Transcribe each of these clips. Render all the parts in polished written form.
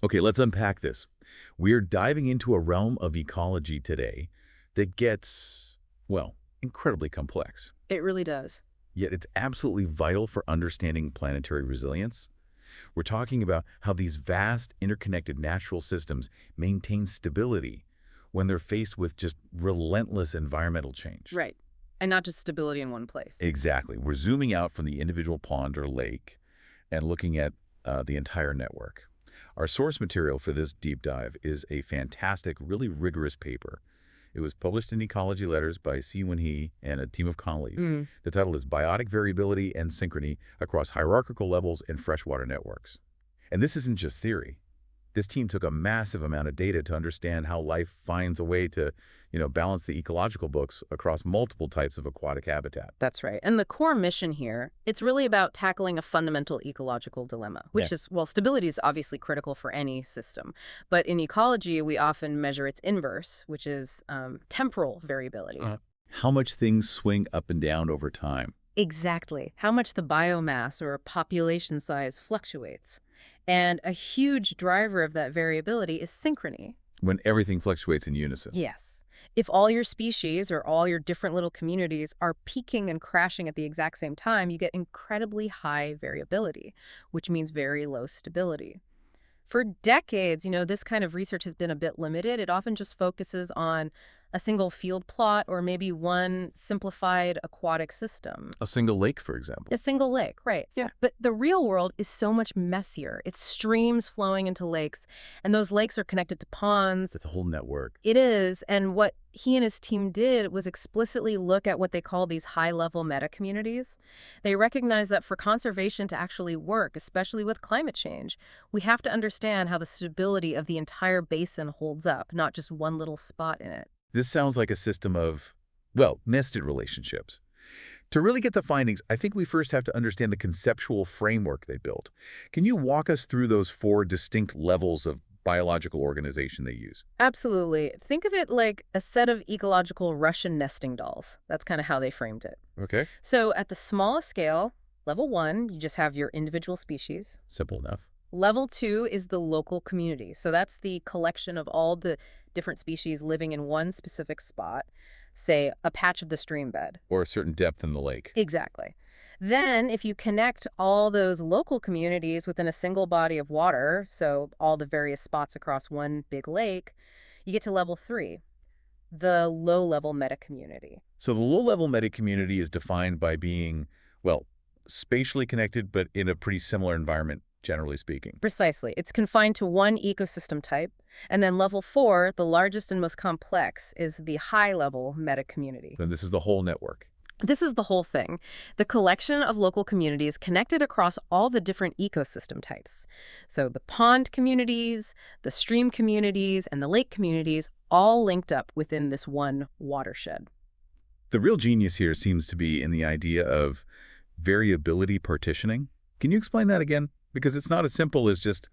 Okay, let's unpack this. We're diving into a realm of ecology today that gets, well, incredibly complex. It really does. Yet it's absolutely vital for understanding planetary resilience. We're talking about how these vast, interconnected natural systems maintain stability when they're faced with just relentless environmental change. Right. And not just stability in one place. Exactly. We're zooming out from the individual pond or lake and looking at the entire network. Our source material for this deep dive is a fantastic, really rigorous paper. It was published in Ecology Letters by He and a team of colleagues. Mm. The title is Biotic Variability and Synchrony Across Hierarchical Levels in Freshwater Networks. And this isn't just theory. This team took a massive amount of data to understand how life finds a way to, balance the ecological books across multiple types of aquatic habitat. That's right. And the core mission here, it's really about tackling a fundamental ecological dilemma, which is, well, stability is obviously critical for any system. But in ecology, we often measure its inverse, which is temporal variability. How much things swing up and down over time. Exactly. How much the biomass or population size fluctuates. And a huge driver of that variability is synchrony. When everything fluctuates in unison. Yes. If all your species or all your different little communities are peaking and crashing at the exact same time, you get incredibly high variability, which means very low stability. For decades, this kind of research has been a bit limited. It often just focuses on a single field plot or maybe one simplified aquatic system. A single lake, for example. A single lake, right. Yeah. But the real world is so much messier. It's streams flowing into lakes, and those lakes are connected to ponds. It's a whole network. It is, and what he and his team did was explicitly look at what they call these high-level meta-communities. They recognize that for conservation to actually work, especially with climate change, we have to understand how the stability of the entire basin holds up, not just one little spot in it. This sounds like a system of, well, nested relationships. To really get the findings, I think we first have to understand the conceptual framework they built. Can you walk us through those 4 distinct levels of biological organization they use? Absolutely. Think of it like a set of ecological Russian nesting dolls. That's kind of how they framed it. Okay. So at the smallest scale, level 1, you just have your individual species. Simple enough. Level 2 is the local community. So that's the collection of all the different species living in one specific spot, say a patch of the stream bed. Or a certain depth in the lake. Exactly. Then if you connect all those local communities within a single body of water, so all the various spots across one big lake, you get to level 3, the low-level meta-community. So the low-level meta-community is defined by being, well, spatially connected, but in a pretty similar environment, generally speaking. Precisely. It's confined to one ecosystem type. And then level 4, the largest and most complex, is the high-level meta-community. And this is the whole network. This is the whole thing. The collection of local communities connected across all the different ecosystem types. So the pond communities, the stream communities, and the lake communities all linked up within this one watershed. The real genius here seems to be in the idea of variability partitioning. Can you explain that again? Because it's not as simple as just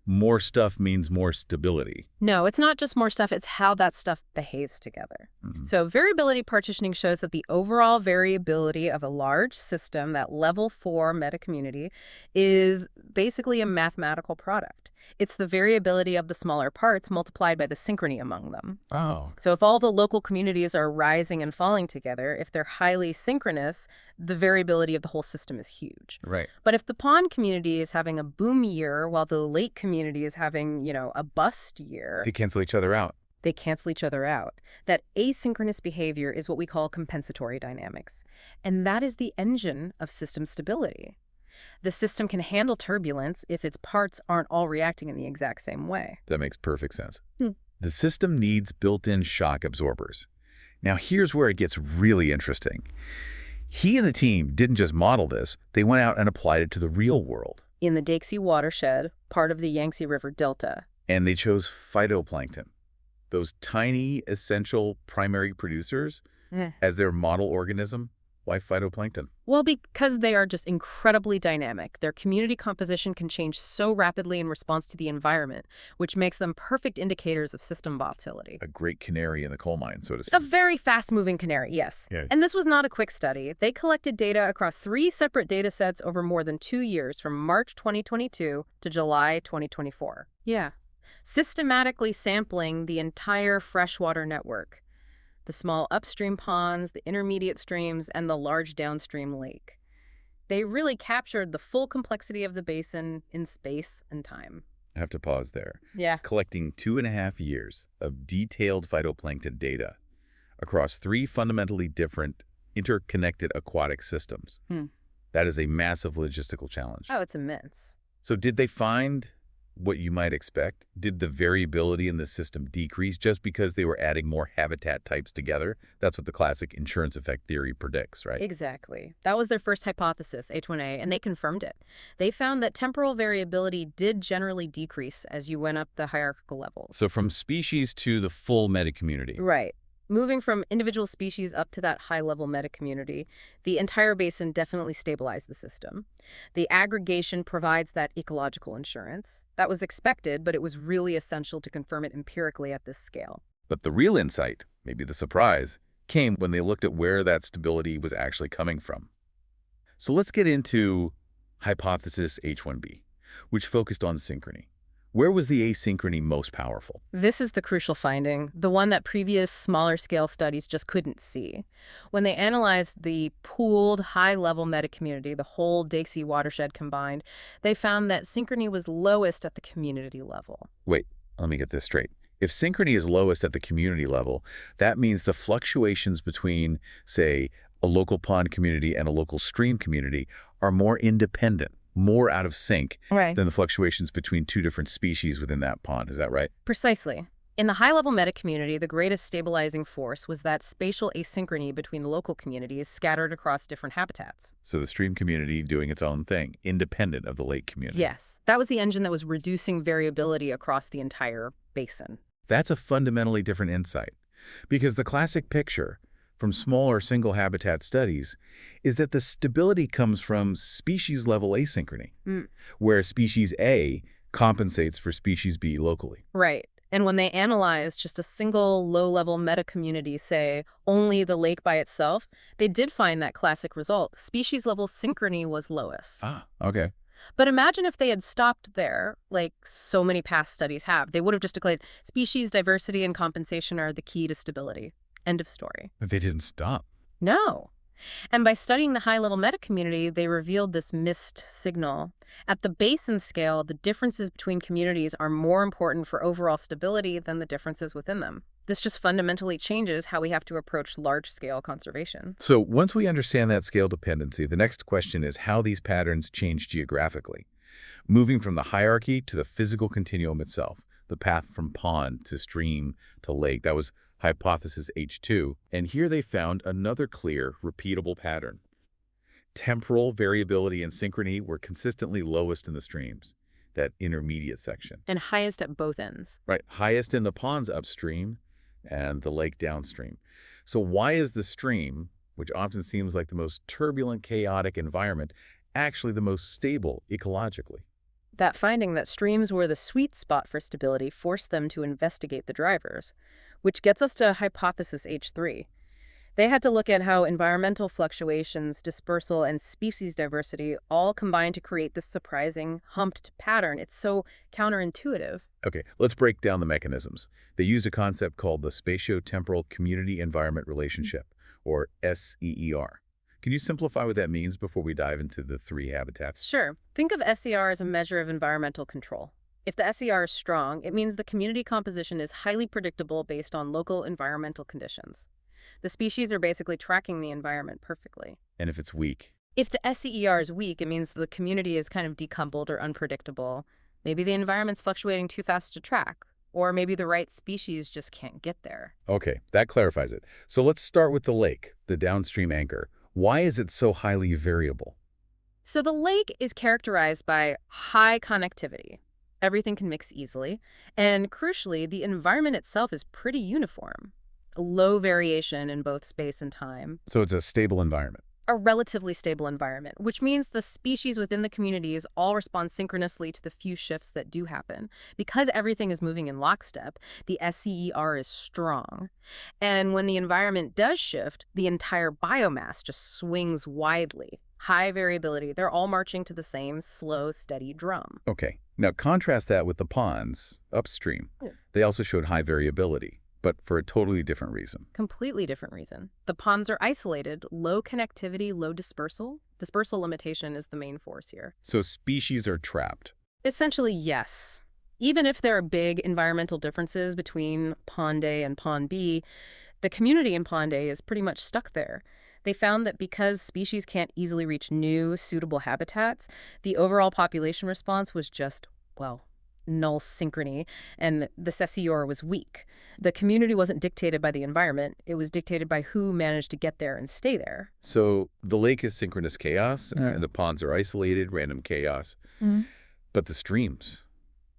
more stuff means more stability. No, it's not just more stuff, it's how that stuff behaves together. So variability partitioning shows that the overall variability of a large system, that level 4 meta-community, is basically a mathematical product. It's the variability of the smaller parts multiplied by the synchrony among them. Oh. So if all the local communities are rising and falling together, if they're highly synchronous, the variability of the whole system is huge. Right. But if the pond community is having a boom year while the lake community is having, a bust year, They cancel each other out. they cancel each other out. That asynchronous behavior is what we call compensatory dynamics. And that is the engine of system stability. The system can handle turbulence if its parts aren't all reacting in the exact same way. That makes perfect sense. The system needs built-in shock absorbers. Now, here's where it gets really interesting. He and the team didn't just model this, they went out and applied it to the real world. In the Daxi watershed, part of the Yangtze River Delta. And they chose phytoplankton, those tiny, essential primary producers, as their model organism. Why phytoplankton? Well, because they are just incredibly dynamic. Their community composition can change so rapidly in response to the environment, which makes them perfect indicators of system volatility. A great canary in the coal mine, so to A speak. very fast-moving canary, yes. Yeah. And this was not a quick study. They collected data across 3 separate data sets over more than 2 years, from March 2022 to July 2024. Yeah. Systematically sampling the entire freshwater network. The small upstream ponds, the intermediate streams, and the large downstream lake. They really captured the full complexity of the basin in space and time. I have to pause there. Yeah. Collecting 2.5 years of detailed phytoplankton data across 3 fundamentally different interconnected aquatic systems. That is a massive logistical challenge. Oh, it's immense. So did they find what you might expect? Did the variability in the system decrease just because they were adding more habitat types together? That's what the classic insurance effect theory predicts, right? Exactly. That was their first hypothesis, H1A, and they confirmed it. They found that temporal variability did generally decrease as you went up the hierarchical levels. So from species to the full meta-community. Right. Moving from individual species up to that high-level meta-community, the entire basin definitely stabilized the system. The aggregation provides that ecological insurance. That was expected, but it was really essential to confirm it empirically at this scale. But the real insight, maybe the surprise, came when they looked at where that stability was actually coming from. So let's get into hypothesis H1b, which focused on synchrony. Where was the asynchrony most powerful? This is the crucial finding, the one that previous smaller-scale studies just couldn't see. When they analyzed the pooled high-level meta-community, the whole Dixie watershed combined, they found that synchrony was lowest at the community level. Wait, let me get this straight. If synchrony is lowest at the community level, that means the fluctuations between, say, a local pond community and a local stream community are more independent, more out of sync Right. than the fluctuations between 2 different species within that pond. Is that right? Precisely. In the high-level meta-community, the greatest stabilizing force was that spatial asynchrony between local communities scattered across different habitats. So the stream community doing its own thing, independent of the lake community. Yes, that was the engine that was reducing variability across the entire basin. That's a fundamentally different insight, because the classic picture from smaller single habitat studies is that the stability comes from species-level asynchrony, where species A compensates for species B locally. Right. And when they analyzed just a single low-level meta-community, say, only the lake by itself, they did find that classic result. Species-level synchrony was lowest. Ah, okay. But imagine if they had stopped there, like so many past studies have. They would have just declared species diversity and compensation are the key to stability. End of story. But they didn't stop. No. And by studying the high-level meta-community, they revealed this missed signal. At the basin scale, the differences between communities are more important for overall stability than the differences within them. This just fundamentally changes how we have to approach large-scale conservation. So once we understand that scale dependency, the next question is how these patterns change geographically, moving from the hierarchy to the physical continuum itself, the path from pond to stream to lake. That was hypothesis H2, and here they found another clear, repeatable pattern. Temporal variability and synchrony were consistently lowest in the streams, that intermediate section. And highest at both ends. Right, highest in the ponds upstream and the lake downstream. So why is the stream, which often seems like the most turbulent, chaotic environment, actually the most stable ecologically? That finding that streams were the sweet spot for stability forced them to investigate the drivers, which gets us to hypothesis H3. They had to look at how environmental fluctuations, dispersal, and species diversity all combine to create this surprising, humped pattern. It's so counterintuitive. Okay, let's break down the mechanisms. They used a concept called the spatio-temporal community-environment relationship, or SEER. Can you simplify what that means before we dive into the 3 habitats? Sure. Think of SER as a measure of environmental control. If the SER is strong, it means the community composition is highly predictable based on local environmental conditions. The species are basically tracking the environment perfectly. And if it's weak? If the SER is weak, it means the community is kind of decoupled or unpredictable. Maybe the environment's fluctuating too fast to track, or maybe the right species just can't get there. Okay, that clarifies it. So let's start with the lake, the downstream anchor. Why is it so highly variable? So the lake is characterized by high connectivity. Everything can mix easily. And crucially, the environment itself is pretty uniform. Low variation in both space and time. So it's a stable environment. A relatively stable environment, which means the species within the communities all respond synchronously to the few shifts that do happen. Because everything is moving in lockstep, the SCER is strong. And when the environment does shift, the entire biomass just swings widely. High variability. They're all marching to the same slow, steady drum. Okay, now contrast that with the ponds upstream. Yeah. They also showed high variability, but for a totally different reason. Completely different reason. The ponds are isolated, low connectivity, low dispersal. Dispersal limitation is the main force here. So species are trapped. Essentially, yes. Even if there are big environmental differences between Pond A and Pond B, the community in Pond A is pretty much stuck there. They found that because species can't easily reach new, suitable habitats, the overall population response was just, well, null synchrony, and the SCER was weak. The community wasn't dictated by the environment. It was dictated by who managed to get there and stay there. So the lake is synchronous chaos, and the ponds are isolated, random chaos. But the streams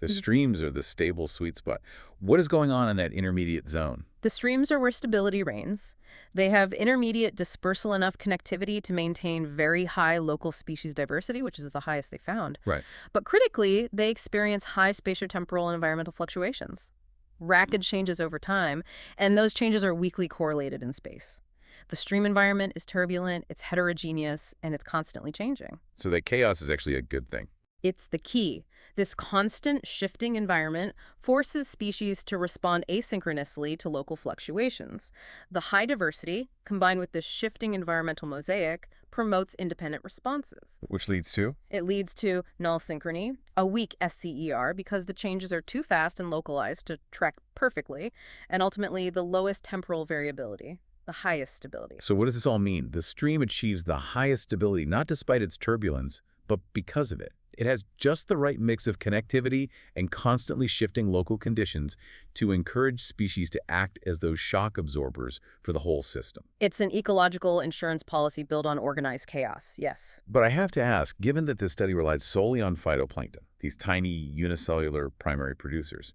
are the stable sweet spot. What is going on in that intermediate zone? The streams are where stability reigns. They have intermediate dispersal enough connectivity to maintain very high local species diversity, which is the highest they found. Right. But critically, they experience high spatiotemporal and environmental fluctuations, rapid changes over time, and those changes are weakly correlated in space. The stream environment is turbulent, it's heterogeneous, and it's constantly changing. So that chaos is actually a good thing. It's the key. This constant shifting environment forces species to respond asynchronously to local fluctuations. The high diversity, combined with this shifting environmental mosaic, promotes independent responses. Which leads to? It leads to null synchrony, a weak SCER because the changes are too fast and localized to track perfectly, and ultimately the lowest temporal variability, the highest stability. So what does this all mean? The stream achieves the highest stability, not despite its turbulence, but because of it. It has just the right mix of connectivity and constantly shifting local conditions to encourage species to act as those shock absorbers for the whole system. It's an ecological insurance policy built on organized chaos, yes. But I have to ask, given that this study relied solely on phytoplankton, these tiny unicellular primary producers,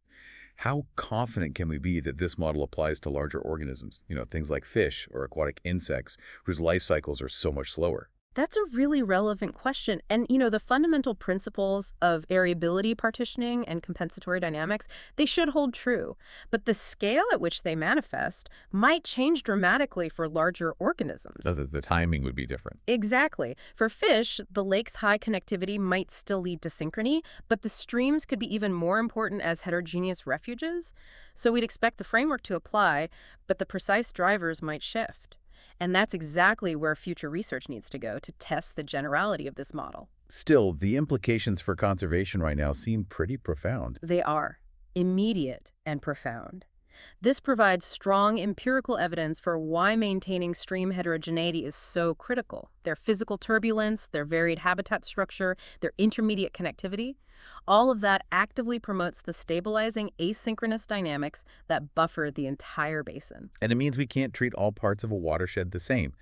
how confident can we be that this model applies to larger organisms, things like fish or aquatic insects whose life cycles are so much slower? That's a really relevant question. And, the fundamental principles of variability partitioning and compensatory dynamics, they should hold true. But the scale at which they manifest might change dramatically for larger organisms. The timing would be different. Exactly. For fish, the lake's high connectivity might still lead to synchrony, but the streams could be even more important as heterogeneous refuges. So we'd expect the framework to apply, but the precise drivers might shift. And that's exactly where future research needs to go to test the generality of this model. Still, the implications for conservation right now seem pretty profound. They are immediate and profound. This provides strong empirical evidence for why maintaining stream heterogeneity is so critical. Their physical turbulence, their varied habitat structure, their intermediate connectivity, all of that actively promotes the stabilizing asynchronous dynamics that buffer the entire basin. And it means we can't treat all parts of a watershed the same.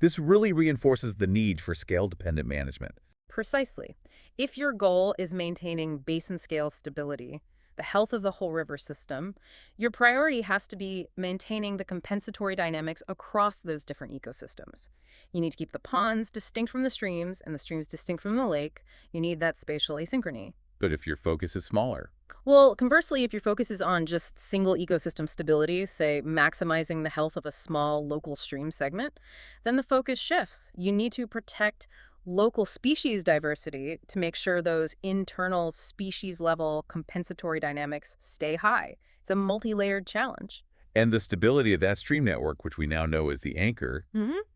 This really reinforces the need for scale-dependent management. Precisely. If your goal is maintaining basin-scale stability, the health of the whole river system, your priority has to be maintaining the compensatory dynamics across those different ecosystems. You need to keep the ponds distinct from the streams and the streams distinct from the lake. You need that spatial asynchrony. But if your focus is smaller? Well, conversely, if your focus is on just single ecosystem stability, say maximizing the health of a small local stream segment, then the focus shifts. You need to protect local species diversity to make sure those internal species-level compensatory dynamics stay high. It's a multi-layered challenge. And the stability of that stream network, which we now know is the anchor,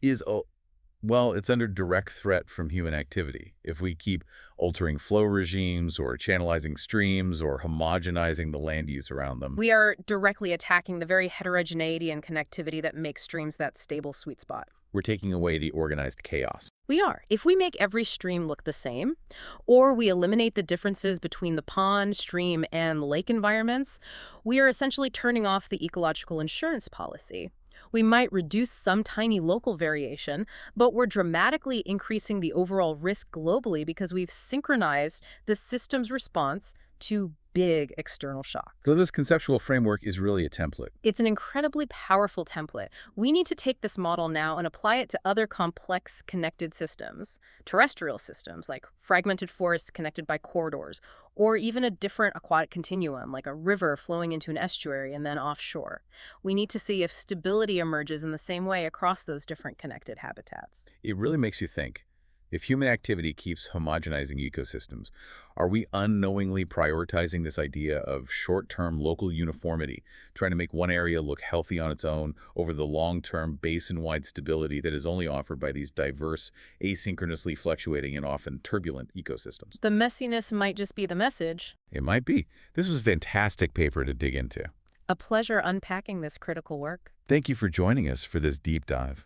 is, it's under direct threat from human activity. If we keep altering flow regimes or channelizing streams or homogenizing the land use around them, we are directly attacking the very heterogeneity and connectivity that makes streams that stable sweet spot. We're taking away the organized chaos. We are. If we make every stream look the same, or we eliminate the differences between the pond, stream, and lake environments, we are essentially turning off the ecological insurance policy. We might reduce some tiny local variation, but we're dramatically increasing the overall risk globally because we've synchronized the system's response to big external shocks. So this conceptual framework is really a template. It's an incredibly powerful template. We need to take this model now and apply it to other complex connected systems, terrestrial systems like fragmented forests connected by corridors, or even a different aquatic continuum like a river flowing into an estuary and then offshore. We need to see if stability emerges in the same way across those different connected habitats. It really makes you think. If human activity keeps homogenizing ecosystems, are we unknowingly prioritizing this idea of short-term local uniformity, trying to make one area look healthy on its own over the long-term basin-wide stability that is only offered by these diverse, asynchronously fluctuating and often turbulent ecosystems? The messiness might just be the message. It might be. This was a fantastic paper to dig into. A pleasure unpacking this critical work. Thank you for joining us for this deep dive.